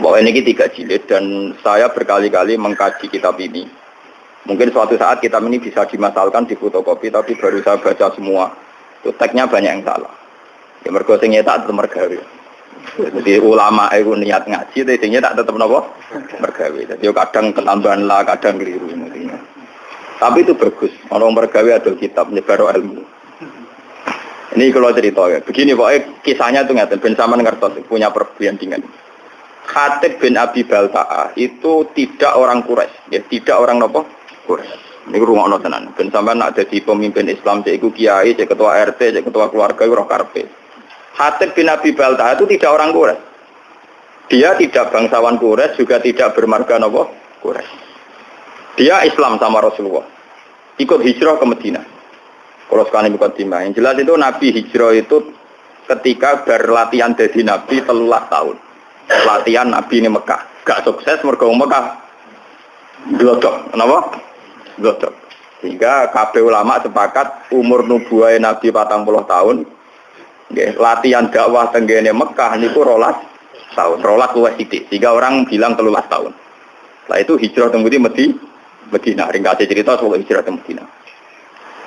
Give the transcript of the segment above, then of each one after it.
Bahwa ini 3 jilid dan saya berkali-kali mengkaji kitab ini. Mungkin suatu saat kitab ini bisa dimasalkan di fotokopi, tapi baru saya baca semua. Itu teksnya banyak yang salah. Ya mergo sing nyetak tetep mergawe. Jadi ulama itu niat ngaji, tapi sing nyetak tetep napa? Mergawe. Jadi kadang ketambahan lah, kadang keliru intinya. Tapi itu bagus. Orang mergawe ada kitab nyebar ilmu. Ini kalau cerita ya. Begini pokoknya kisahnya itu ngaten ben sampean ngertos punya perbandingan. Khatib bin Abi Balta'ah itu tidak orang Quraisy, ya tidak orang napa? Quraisy. Niku rungokno tenan. Ben sampean nak dadi pemimpin Islam cek iku kiai, cek ketua RT, cek ketua keluarga iku roh karepe. Khatib bin Abi Balta'ah itu tidak orang Quraisy. Dia tidak bangsawan Quraisy, juga tidak bermarga napa? Quraisy. Dia Islam sama Rasulullah. Ikut hijrah ke Madinah. Kalau sekarang ikut timah. Yang jelas itu Nabi hijrah itu ketika berlatihan jadi Nabi 13 tahun. Latihan Nabi ini Mekah. Gak sukses mergo Mekah. Glodok. Kenapa? Glodok. Sehingga kabeh ulama sepakat umur nubuwah Nabi 40 tahun. Nggih, latihan dakwah tenggene Mekah niku 12 tahun. 12 luwih sithik. Sehingga orang bilang 13 tahun. Setelah itu hijrah teng Madinah. Ringkasnya cerita soal hijrah ke Madinah.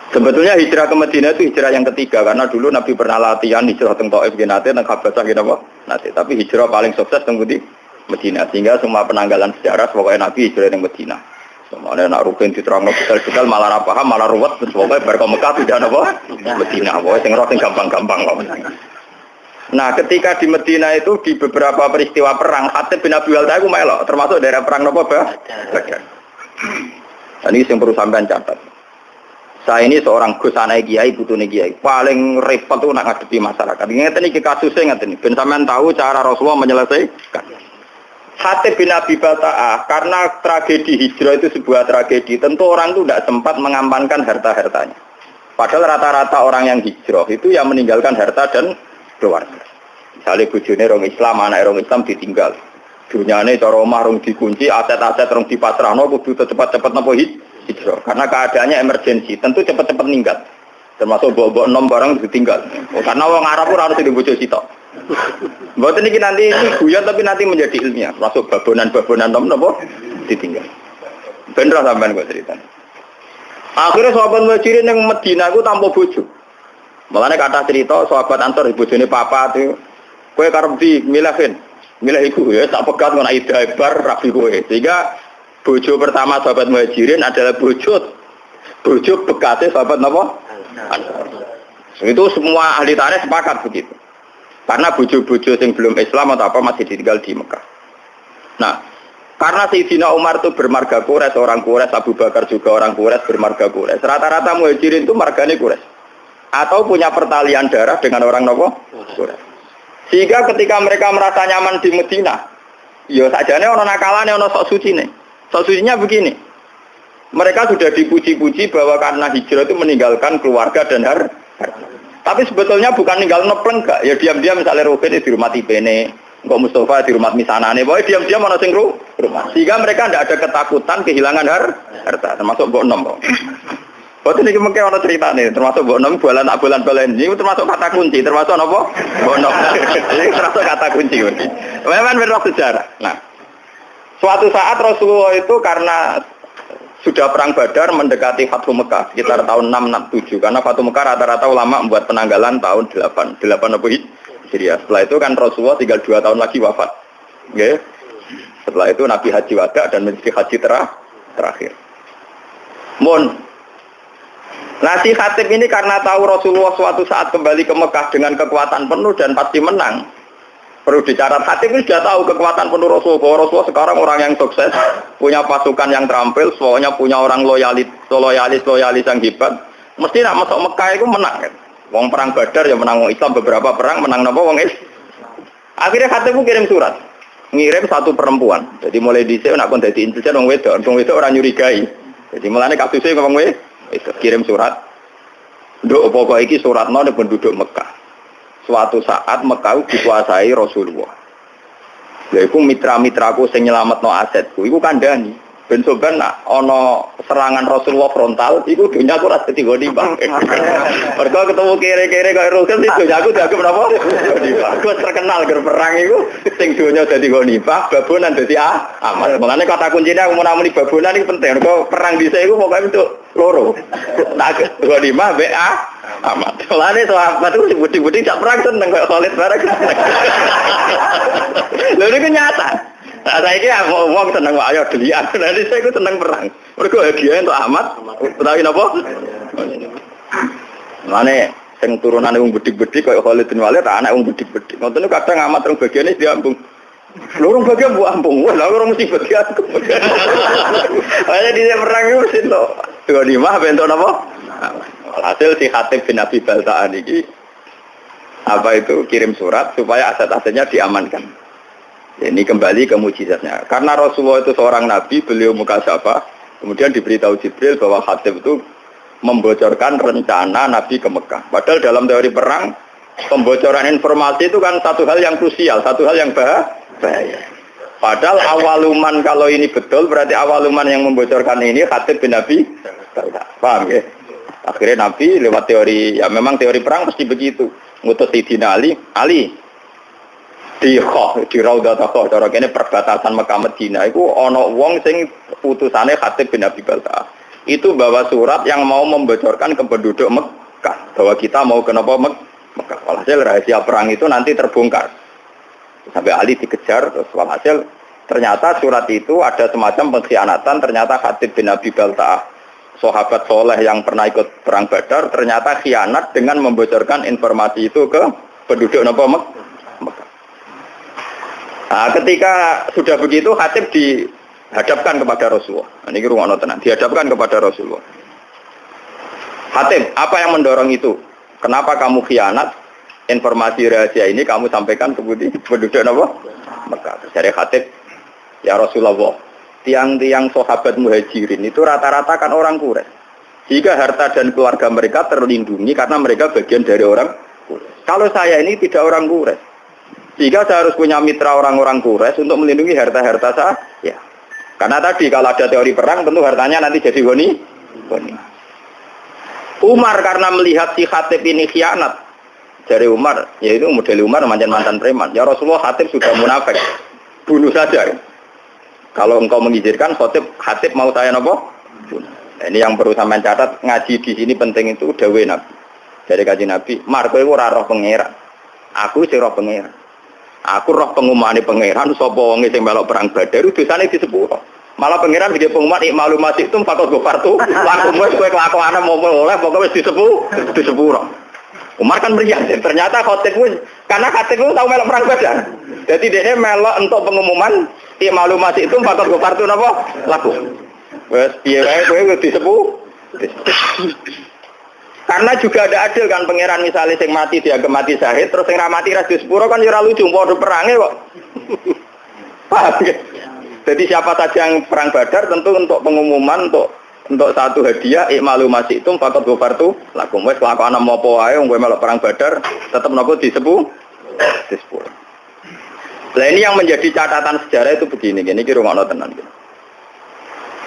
Sebetulnya hijrah ke Madinah itu hijrah yang ketiga karena dulu Nabi pernah latihan hijrah teng Taif nate nang Habasah gitu apa? Nate, tapi hijrah paling sukses teng Madinah sehingga semua penanggalan sejarah pokoknya Nabi hijrah teng Madinah. Semuanya nak rugen diterangno detail-detail malah ra paham malah ruwet terus pokoknya bar ke Mekah tidak apa? Madinah. Pokoknya sing roh sing gampang-gampang kok. Nah, ketika di Madinah itu di beberapa peristiwa perang Khatib bin Abi Balta'ah itu melok termasuk daerah perang napa, Badar. Ini yang perlu sampean catat. Saya ini seorang gus anak kiai, putune kiai. Paling repot tuh nak ngadepi masyarakat. Ngeten iki kasusnya ngeten. Ben sampean tahu cara Rasulullah menyelesaikan. Khatib bin Abi Balta'ah karena tragedi hijrah itu sebuah tragedi. Tentu orang itu tidak sempat mengamankan harta-hartanya. Padahal rata-rata orang yang hijrah itu yang meninggalkan harta dan keluarga. Misalnya bojone orang Islam, anak orang Islam ditinggal. Dunyane cara omah rong dikunci, aset-aset rong dipasrahno kudu cepat-cepat napa hijrah. Karena keadaannya emergensi, tentu cepat-cepat ninggal. Termasuk bawa-bawa nom barang ditinggal. Karena wong Arab ora harus dibojo sitok. Mboten iki nanti ini guyon tapi nanti menjadi ilmiah. Masuk babonan-babonan nom napa ditinggal. Bener sampean kok ceritane. Akhirnya sahabat Muhajirin yang Madinah ku tanpa bojo. Mulane kata cerita sahabat Ansor bojone papa itu kowe karep di milih iku ya tak pegat ngono bar rabi kowe. Sehingga bojo pertama sahabat Muhajirin adalah bojo bekasnya sahabat napa? Ansor. Itu semua ahli tarikh sepakat begitu. Karena bojo-bojo yang belum Islam atau apa masih ditinggal di Mekah. Nah, karena Sayyidina Umar itu bermarga Quraisy, orang Quraisy, Abu Bakar juga orang Quraisy bermarga Quraisy. Rata-rata Muhajirin itu margane Quraisy. Atau punya pertalian darah dengan orang napa? Quraisy. Sehingga ketika mereka merasa nyaman di Madinah, ya sajane ana nakalane ana sok sucine. Sok sucinya begini. Mereka sudah dipuji-puji bahwa karena hijrah itu meninggalkan keluarga dan harta. Tapi sebetulnya bukan ninggal nepleng gak. Ya diam-diam misalnya Rukin di rumah Tibene, kok Mustafa di rumah Misanane, pokoknya diam-diam ana sing rumah. Sehingga mereka tidak ada ketakutan kehilangan harta, termasuk mbok nom. Boten iki mengke ana critane, termasuk mbok nom bulan balen. Ini termasuk kata kunci, termasuk apa? Mbok nom. Ini termasuk kata kunci. Memang benar sejarah. Nah, suatu saat Rasulullah itu karena sudah perang Badar mendekati Fathu Mekah sekitar tahun 667 karena Fathu Mekah rata-rata ulama membuat penanggalan tahun 8 apa Hijriah. Setelah itu kan Rasulullah tinggal 2 tahun lagi wafat. Okay? Setelah itu Nabi haji wada dan menjadi haji terakhir. Nah si Khatib ini karena tahu Rasulullah suatu saat kembali ke Mekah dengan kekuatan penuh dan pasti menang. Perlu dicatat, Khatib ini sudah tahu kekuatan penuh Rasulullah. Bahwa Rasulullah sekarang orang yang sukses, punya pasukan yang terampil, soalnya punya orang loyalis yang hebat. Mesti nak masuk Mekah itu menang kan. Wong perang Badar ya menang wong Islam, beberapa perang menang napa wong Islam. Akhirnya Khatib kirim surat. Ngirim satu perempuan. Jadi mulai dhisik nek kon dadi intelijen wong wedok ora nyurigai. Jadi mulane kasusé ngomong itu kirim surat. Nduk pokoke iki suratno nek penduduk Mekah. Suatu saat Mekah dikuasai Rasulullah. Lha iku mitra-mitraku sing nyelametno asetku iku kandhani. Ben soban ana serangan Rasulullah frontal, iku dunya aku ora dadi gonimah. Mergo ketemu kere-kere kaya Rasul itu aku dianggap napa? Gonimah. Aku terkenal ger perang iku sing dunya dadi gonimah, babonan dadi aman. Mulane kata kuncine aku menamuni babonan iki penting. Mergo perang dhisik iku pokoke untuk loro. Tak gonimah mbek aman. Mulane sahabat itu budi-budi tak perang seneng kaya Khalid bareng. Lha niku nyata. Nah, saya kira wong seneng ayo delian. Nanti saya seneng perang. Mergo hadiah untuk Ahmad. Utawi napa? Mane sing turunane wong bedik-bedik kaya Khalid bin Walid, anak wong bedik-bedik. Ngoten kadang Ahmad rong bagiane diambung. Lorong bagian mbok ambung. Wah, lha ora mesti bagian. Ayo di perang iku mesti to. 25 bentuk napa? Hasil si Khatib bin Abi Balta'an iki apa itu kirim surat supaya aset-asetnya diamankan. Ini kembali ke mukjizatnya. Karena Rasulullah itu seorang nabi, beliau mukasyafah. Kemudian diberitahu Jibril bahwa Khatib itu membocorkan rencana Nabi ke Mekah. Padahal dalam teori perang, pembocoran informasi itu kan satu hal yang krusial, satu hal yang bahaya. Padahal awaluman kalau ini betul, berarti awaluman yang membocorkan ini Khatib bin Nabi. Paham ya? Akhirnya Nabi lewat teori, ya memang teori perang pasti begitu. Ngutus Sayyidina Ali di Raudhatul Khoh, cara kene perbatasan Mekah Madinah iku ana wong sing utusane Khatib bin Abi Balta'ah. Itu bawa surat yang mau membocorkan ke penduduk Mekah bahwa kita mau ke Mekah. Walhasil rahasia perang itu nanti terbongkar. Sampai Ali dikejar, terus walhasil ternyata surat itu ada semacam pengkhianatan. Ternyata Khatib bin Abi Balta'ah, sahabat soleh yang pernah ikut perang Badar, ternyata khianat dengan membocorkan informasi itu ke penduduk Mekah. Nah, ketika sudah begitu Khatib dihadapkan kepada Rasulullah. Ini ruang tenan, dihadapkan kepada Rasulullah. Khatib, apa yang mendorong itu? Kenapa kamu khianat? Informasi rahasia ini kamu sampaikan ke penduduk Mekah. Dari Khatib, ya Rasulullah, tiang-tiang sahabat muhajirin itu rata-rata kan orang Quraisy. Jika harta dan keluarga mereka terlindungi karena mereka bagian dari orang Quraisy. Kalau saya ini tidak orang Quraisy. Jika saya harus punya mitra orang-orang Quraisy untuk melindungi harta-harta saya, ya. Karena tadi kalau ada teori perang, tentu hartanya nanti jadi goni. Umar karena melihat si Khatib ini khianat, dari Umar, yaitu model Umar mantan preman. Ya Rasulullah, Khatib sudah munafik, bunuh saja. Kalau engkau mengizinkan, Khatib mau saya nopo? Ini yang perlu sampean catat, ngaji di sini penting itu dawuh Nabi. Dari kaji Nabi, Mar kowe ora roh pangeran. Aku sing roh pangeran. Aku roh pengumumane pangeran sapa wong sing melok perang Badar dosane di sepuro. Malah pangeran iki pengumuman ikmalu masih itu fakot gofartu. Laku wis kowe kelakuane mau oleh pokoke wis di sepuro. Umar kan meriah. Ternyata Khatib wis karena Khatib itu tahu melok perang Badar. Jadi dia melok untuk pengumuman ikmalu masih itu fakot gofartu napa? Laku. Wis piye wae kowe wis di sepuro. Karena juga ada adil kan pangeran misalnya sing mati dianggap mati syahid terus sing ra mati ra di sepuro kan ora lucu padha perange kok. Paham ya? Jadi siapa saja yang perang Badar tentu untuk pengumuman untuk satu hadiah ikmalu masih itu fakot gofartu lakum wis kelakuan apa wae wong kowe melok perang Badar tetep napa di sepuro. Lah ini yang menjadi catatan sejarah itu begini iki rungokno tenan.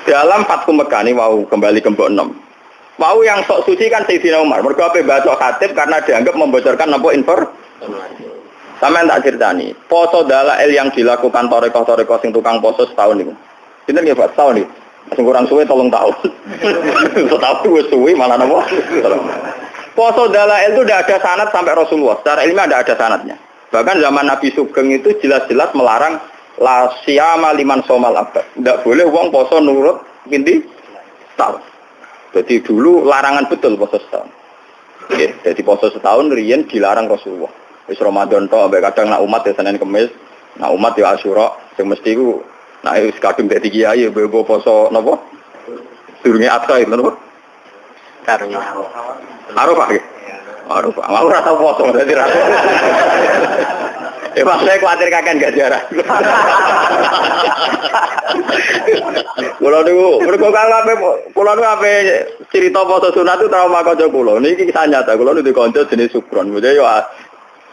Dalam Fathu Mekah ini mau kembali ke Mbok 6. Mau yang sok suci kan Sayyidina Umar. Mergo ape bacok Khatib karena dianggap membocorkan apa informasi. Sampeyan tak ceritani, poso dalail yang dilakukan toreko-toreko sing tukang poso setahun niku. Sinten nggih Pak setahun niku? Sing kurang suwe 3 tahun. Setahun wis suwe malah napa? Poso dalail itu tidak ada sanad sampai Rasulullah. Secara ilmiah tidak ada sanadnya. Bahkan zaman Nabi Sugeng itu jelas-jelas melarang la siyama liman somal abad. Tidak boleh wong poso nurut pinti tahun. Jadi dulu larangan betul poso setahun. Oke, jadi poso setahun riyen dilarang Rasulullah. Wis Ramadan tok ambek kadang nak umat ya Senin Kamis, nak umat ya Asyura, sing mesti ku nak wis kadung dadi kiai bebo poso napa? Durunge Adha itu napa? Arafah. Arafah. Mau ora tau poso dadi ra. Pas saya khawatir kakek enggak jarang. Kulo niku mergo kulo niku ape cerita poso sunat itu trauma kanca kulo. Niki kisah nyata kulo niku kanca jenis Sukron. Mule yo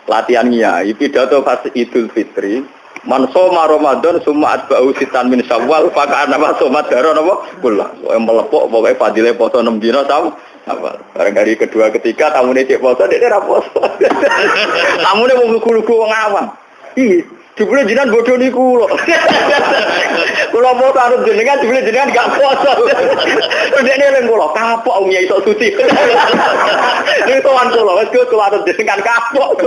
latihan kiai pidato pas Idul Fitri Man soma Ramadan summa atba'u sitan min Syawal fa kana ma soma daro napa kula. Yang melepok pokoke fadile poso 6 dina tahu. Apa? Barang hari kedua ketiga tamune cek poso dekne ra poso. Tamune wong lugu-lugu wong awam. Ih, jebule jenengan bodho niku lho. Kula poso arep jenengan jebule jenengan gak poso. Dekne leng kula kapok wong iso suci. Niku tuan kula wis kula arep jenengan kapok.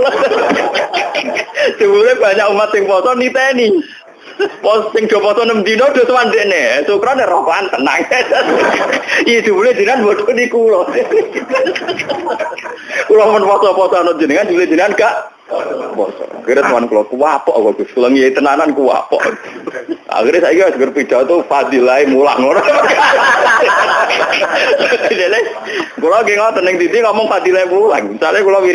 Jebule banyak umat sing poso niteni. Pos sing do poso 6 dina do tuan dekne. Syukrane rokokan tenang. Iya jebule jenengan bodho niku lho. Kula men poso-poso ana jenengan jebule jenengan gak poso. Akhirnya tuan kula kuwapok kok Gus. Kula ngiyi tenanan kuwapok. Akhirnya saiki wis gur pidato fadilah mulang ngono. Dene kula ge ngoten ning titi ngomong fadilah mulang. Misale kula